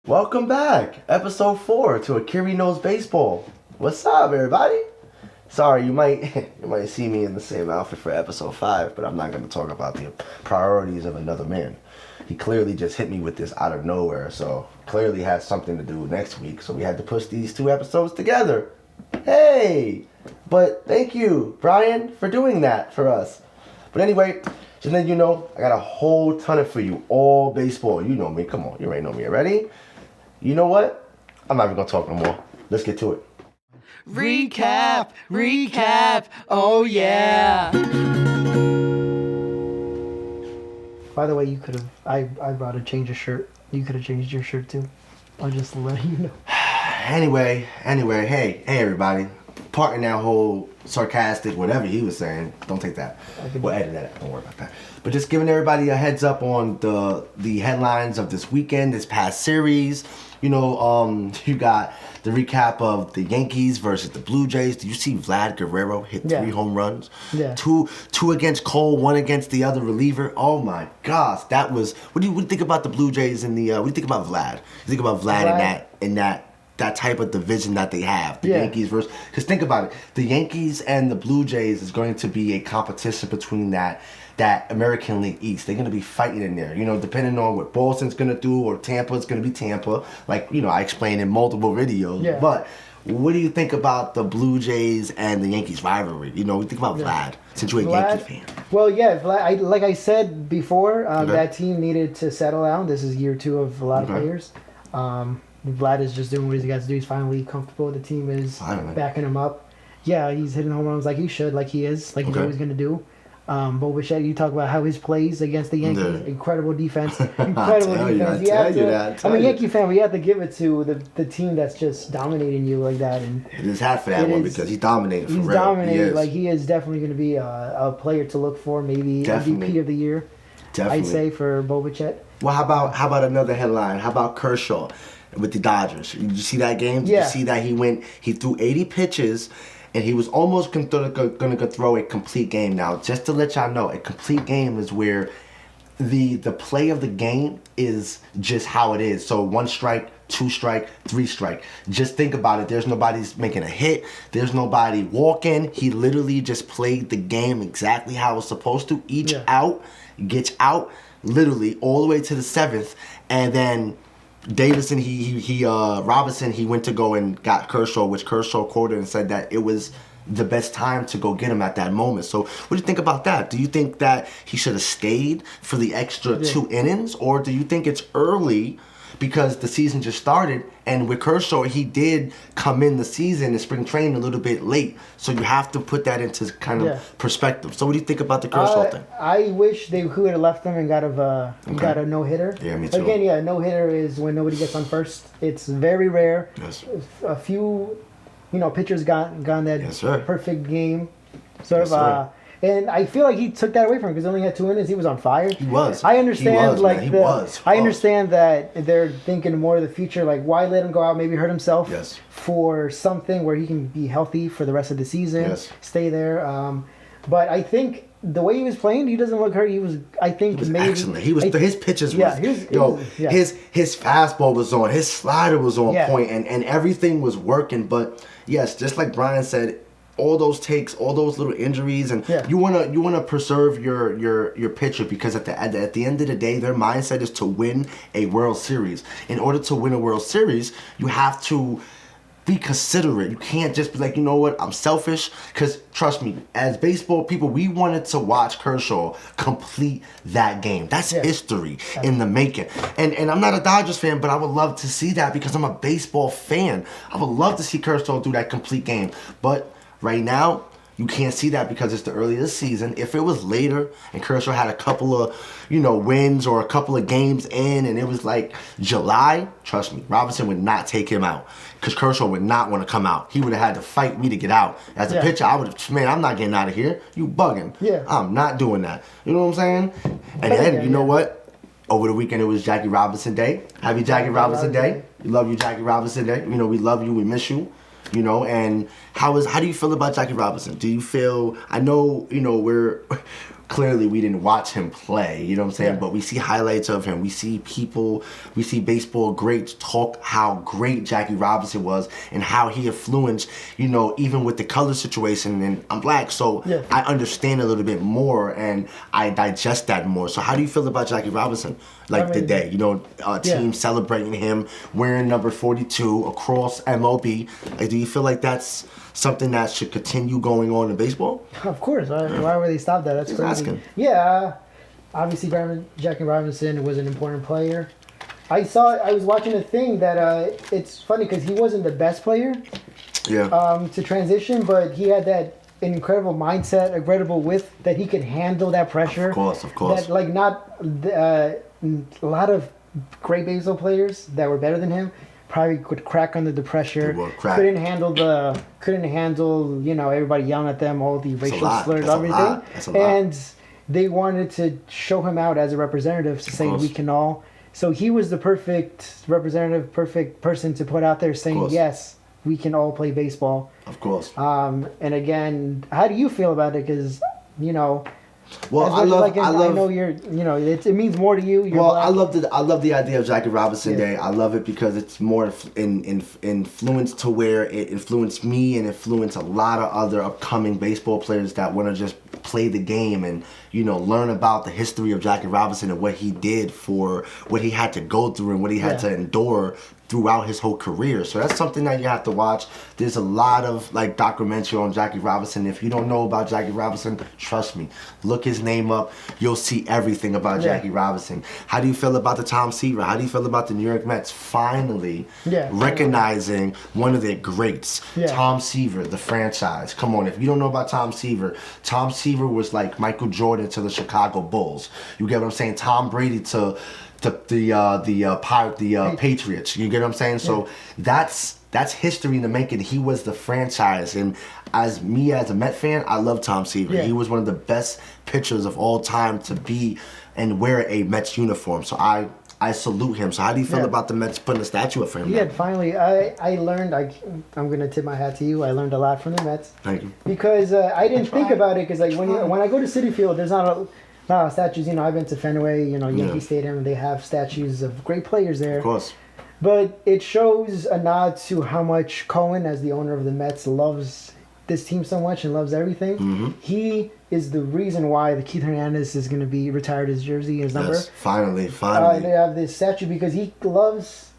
Welcome back, episode 4 to Akire Knows Baseball. What's up, everybody? Sorry, you might you might see me in the same outfit for episode 5, but I'm not going to talk about the priorities of another man. He clearly just hit me with this out of nowhere, so clearly has something to do next week, so we had to push these 2 episodes together. Hey! But thank you, Brian, for doing that for us. But anyway, just letting you know, I got a whole ton of for you, all baseball. You know me, come on, you already know me. Ready? You know what? I'm not even gonna talk no more. Let's get to it. Recap, oh yeah. By the way, you could have. I brought a change of shirt. You could have changed your shirt too. I'll just let you know. Anyway, hey everybody. Pardon that whole sarcastic whatever he was saying. Don't take that. We'll edit that out. Don't worry about that. But just giving everybody a heads up on the headlines of this weekend, this past series. You know, you got the recap of the Yankees versus the Blue Jays. Did you see Vlad Guerrero hit 3 home runs? Yeah. Two against Cole, 1 against the other reliever. Oh my gosh, that was. What do you think about the Blue Jays and the? What do you think about Vlad? You think about Vlad in that type of division that they have, the Yankees versus. Because think about it, the Yankees and the Blue Jays is going to be a competition between that American League East. They're going to be fighting in there, you know, depending on what Boston's going to do or Tampa's going to be Tampa. Like, you know, I explained in multiple videos. Yeah. But what do you think about the Blue Jays and the Yankees rivalry? You know, we think about Vlad, since you're a Yankee fan. Well, yeah, Vlad, like I said before, that team needed to settle down. This is year 2 of a lot of players. Vlad is just doing what he's got to do. He's finally comfortable. The team is backing him up. Yeah, he's hitting home runs like he should, like he is, like he's always going to do. But Bichette, you talk about how his plays against the Yankees, incredible defense, incredible defense. I'm a Yankee fan, but you have to give it to the team that's just dominating you like that. And it is hard for that one because he's dominating for real. He's dominating. Like he is definitely going to be a player to look for, maybe MVP of the year. Definitely. I'd say for Bichette. Well, how about another headline? How about Kershaw with the Dodgers? Did you see that game? Did you see that he threw 80 pitches and he was almost going to throw a complete game. Now, just to let y'all know, a complete game is where the play of the game is just how it is. So 1 strike, 2 strike, 3 strike. Just think about it. There's nobody's making a hit. There's nobody walking. He literally just played the game exactly how it's supposed to. Each out gets out literally all the way to the 7th, and then Davison, Robinson, he went to go and got Kershaw, which Kershaw quoted and said that it was the best time to go get him at that moment. So what do you think about that? Do you think that he should have stayed for the extra 2 innings, or do you think it's early because the season just started? And with Kershaw, he did come in the season in spring training a little bit late. So you have to put that into kind of perspective. So what do you think about the Kershaw thing? I wish they could have left him and got a no-hitter. Yeah, me too. Again, a no-hitter is when nobody gets on first. It's very rare. Yes. A few, pitchers gone that perfect game. And I feel like he took that away from him because he only had 2 innings. He was on fire. He was. I understand, he was. I understand that they're thinking more of the future. Like, why let him go out, maybe hurt himself for something where he can be healthy for the rest of the season, stay there. But I think the way he was playing, he doesn't look hurt. He was excellent. His pitches was his fastball was on, his slider was on point, and everything was working. But yes, just like Brian said, all those takes, all those little injuries, and you wanna preserve your pitcher because at the end of the day, their mindset is to win a World Series. In order to win a World Series, you have to be considerate. You can't just be like, you know what, I'm selfish. Because trust me, as baseball people, we wanted to watch Kershaw complete that game. That's history in the making. And I'm not a Dodgers fan, but I would love to see that because I'm a baseball fan. I would love to see Kershaw do that complete game. But right now, you can't see that because it's the early of the season. If it was later and Kershaw had a couple of, wins or a couple of games in and it was like July, trust me, Robinson would not take him out because Kershaw would not want to come out. He would have had to fight me to get out. As a pitcher, I would have, man, I'm not getting out of here. You bugging. Yeah. I'm not doing that. You know what I'm saying? And then, you know what? Over the weekend, it was Jackie Robinson Day. Happy Jackie Robinson Day. We love you, Jackie Robinson Day. We love you. We miss you. And how do you feel about Jackie Robinson? Do you feel, I know, we're clearly we didn't watch him play, you know what I'm saying? Yeah. But we see highlights of him. We see people, we see baseball greats talk how great Jackie Robinson was and how he influenced, you know, even with the color situation. And I'm black, so I understand a little bit more and I digest that more. So how do you feel about Jackie Robinson? Like today, you know, team celebrating him, wearing number 42 across MLB. Like, do you feel like that's something that should continue going on in baseball? Of course. Why would they stop that? That's Just crazy. asking. Yeah. Obviously, Jackie Robinson was an important player. I was watching a thing that it's funny because he wasn't the best player to transition, but he had that incredible mindset, incredible width that he could handle that pressure. Of course. That, like, not a lot of great baseball players that were better than him probably could crack under the pressure. Couldn't handle, you know, everybody yelling at them, all the racial slurs, everything. And they wanted to show him out as a representative to say we can all. So he was the perfect representative, perfect person to put out there saying, yes, we can all play baseball. Of course. And again, how do you feel about it? Because, you know, well, I know you're, you know, it means more to you. Well, I love the idea of Jackie Robinson Day. I love it because it's more influenced to where it influenced me and influenced a lot of other upcoming baseball players that want to just play the game and, you know, learn about the history of Jackie Robinson and what he did for what he had to go through and what he had to endure throughout his whole career. So that's something that you have to watch. There's a lot of like documentary on Jackie Robinson. If you don't know about Jackie Robinson, trust me, look his name up. You'll see everything about Jackie Robinson. How do you feel about the Tom Seaver? How do you feel about the New York Mets finally recognizing one of their greats? Tom Seaver, the franchise. Come on, if you don't know about Tom Seaver was like Michael Jordan to the Chicago Bulls. You get what I'm saying? Tom Brady to the Patriots. You get what I'm saying? So that's history in the making. He was the franchise, and as a Met fan, I love Tom Seaver. He was one of the best pitchers of all time to be and wear a Mets uniform. So I salute him. So how do you feel about the Mets putting a statue up for him? Yeah, finally, I learned. I'm gonna tip my hat to you. I learned a lot from the Mets. Thank you. Because I didn't think about it. Because like when I go to Citi Field, there's not a lot of statues. You know, I've been to Fenway, you know, Yankee Stadium, and they have statues of great players there. Of course. But it shows a nod to how much Cohen, as the owner of the Mets, loves this team so much and loves everything. Mm-hmm. He is the reason why the Keith Hernandez is going to be retired his jersey, his number. Yes, finally. They have this statue because he loves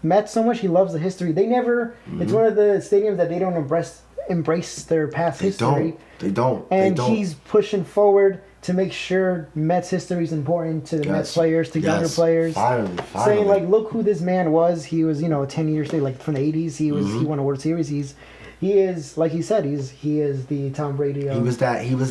Mets so much. He loves the history. They never. It's one of the stadiums that they don't embrace their past history. They don't. And he's pushing forward to make sure Mets history is important to the Mets players, to younger players. Finally. Saying, like, look who this man was. He was, 10 years later, like from the 80s. He won a World Series. He is, like he said, he is the Tom Brady of He was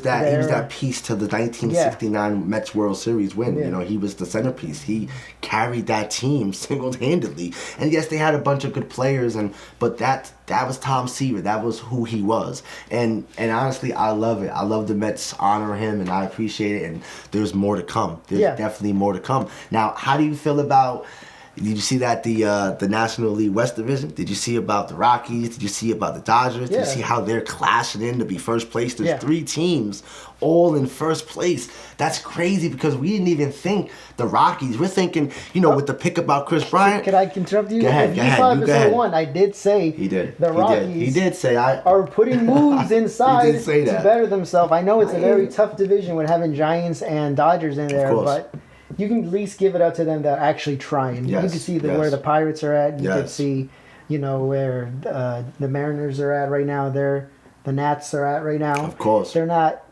that piece to the 1969 Mets World Series win. Yeah. You know, he was the centerpiece. He carried that team single-handedly. And yes, they had a bunch of good players, but that was Tom Seaver. That was who he was. And honestly, I love it. I love the Mets honor him, and I appreciate it. And there's more to come. There's definitely more to come. Now, how do you feel about? Did you see that the National League West Division? Did you see about the Rockies? Did you see about the Dodgers? Did you see how they're clashing in to be first place? There's 3 teams all in first place. That's crazy because we didn't even think the Rockies. We're thinking, with the pick about Chris Bryant. Could I interrupt you? Go ahead. You saw episode 1. I did say he did. The Rockies he did say are putting moves inside to better themselves. I know it's a very tough division with having Giants and Dodgers in there, but you can at least give it up to them that are actually trying. You can see where the Pirates are at. You can see, where the Mariners are at right now. The Nats are at right now. Of course. They're not,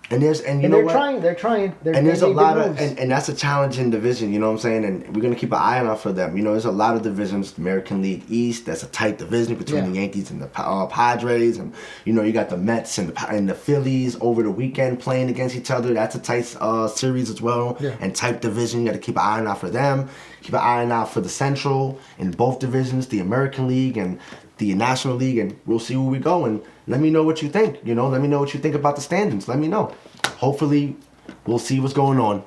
And they're trying. And there's a lot of, and that's a challenging division, you know what I'm saying? And we're going to keep an eye out for them. There's a lot of divisions. The American League East, that's a tight division between the Yankees and the Padres. And, you got the Mets and the Phillies over the weekend playing against each other. That's a tight series as well. Yeah. And tight division. You got to keep an eye out for them. Keep an eye out for the Central in both divisions, the American League and the National League, and we'll see where we go. And let me know what you think. Let me know what you think about the standings. Let me know. Hopefully, we'll see what's going on.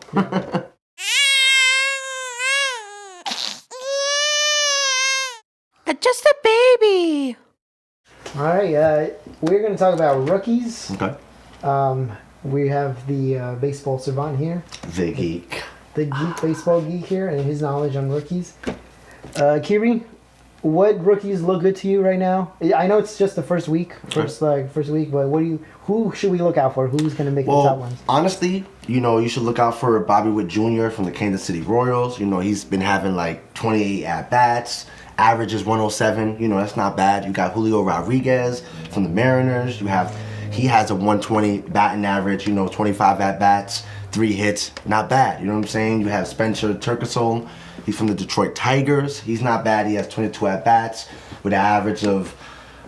Just a baby. All right, we're going to talk about rookies. Okay. We have the baseball savant here. The geek. The geek, baseball geek here, and his knowledge on rookies. Akire, what rookies look good to you right now? I know it's just the first week, but who should we look out for? Who's going to make the top ones? Honestly, you should look out for Bobby Witt Jr. from the Kansas City Royals. He's been having like 28 at-bats. Average is 107. That's not bad. You got Julio Rodriguez from the Mariners. He has a 120 batting average, 25 at-bats, 3 hits. Not bad. You know what I'm saying? You have Spencer Turkesol. He's from the Detroit Tigers. He's not bad. He has 22 at-bats with an average of,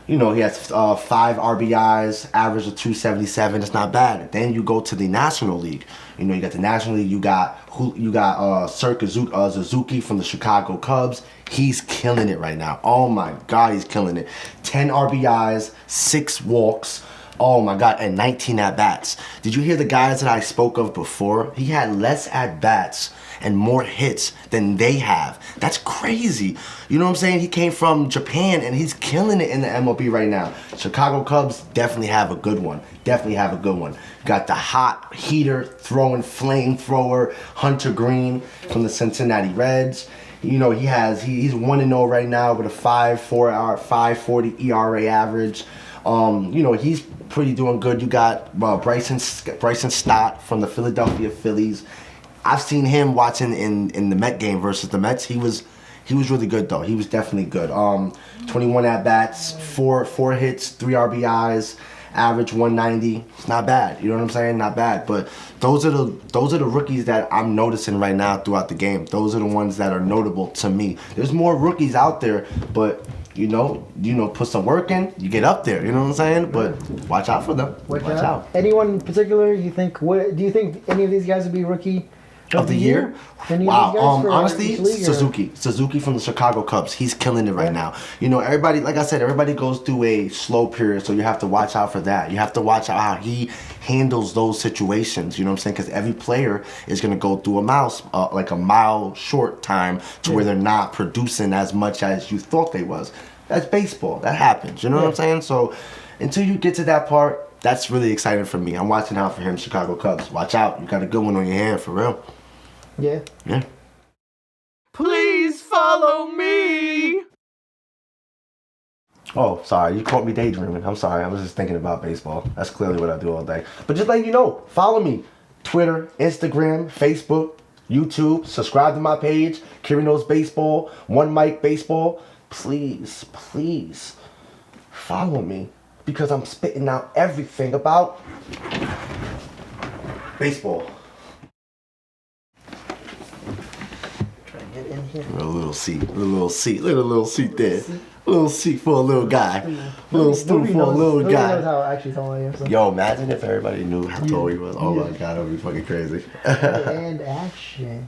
he has 5 RBIs, average of 277. That's not bad. Then you go to the National League. You got the National League. You got Suzuki from the Chicago Cubs. He's killing it right now. Oh my God, he's killing it. 10 RBIs, 6 walks. Oh my God, and 19 at-bats. Did you hear the guys that I spoke of before? He had less at-bats and more hits than they have. That's crazy. You know what I'm saying? He came from Japan and he's killing it in the MLB right now. Chicago Cubs definitely have a good one. Got the hot heater throwing flamethrower Hunter Green from the Cincinnati Reds. He's 1-0 right now with a 5.40 ERA average. He's pretty doing good. You got Bryson Stott from the Philadelphia Phillies. I've seen him watching in the Met game versus the Mets. He was really good though. He was definitely good. 21 at bats, 4 hits, 3 RBIs, average 190. It's not bad. You know what I'm saying? Not bad. But those are the rookies that I'm noticing right now throughout the game. Those are the ones that are notable to me. There's more rookies out there, but put some work in, you get up there. You know what I'm saying? But watch out for them. Watch out. Anyone in particular you think? Do you think any of these guys would be rookie of the year? Wow. Honestly, Suzuki from the Chicago Cubs. He's killing it right now. Everybody, like I said, everybody goes through a slow period, so you have to watch out for that. You have to watch out how he handles those situations. You know what I'm saying? Because every player is going to go through a mile short time to where they're not producing as much as you thought they was. That's baseball. That happens. You know what I'm saying? So until you get to that part, that's really exciting for me. I'm watching out for him, Chicago Cubs. Watch out. You got a good one on your hand, for real. Yeah. Please follow me. Oh, sorry. You caught me daydreaming. I'm sorry. I was just thinking about baseball. That's clearly what I do all day. But just letting you know, follow me. Twitter, Instagram, Facebook, YouTube. Subscribe to my page. Akire Knows Baseball. One Mic Baseball. Please follow me. Because I'm spitting out everything about baseball. In here. A little seat there. A little seat for a little guy. A little stool for a little guy. Nobody knows how actually tall I am. So. Yo, imagine if everybody knew how tall he was. Oh my God, that would be fucking crazy. And action.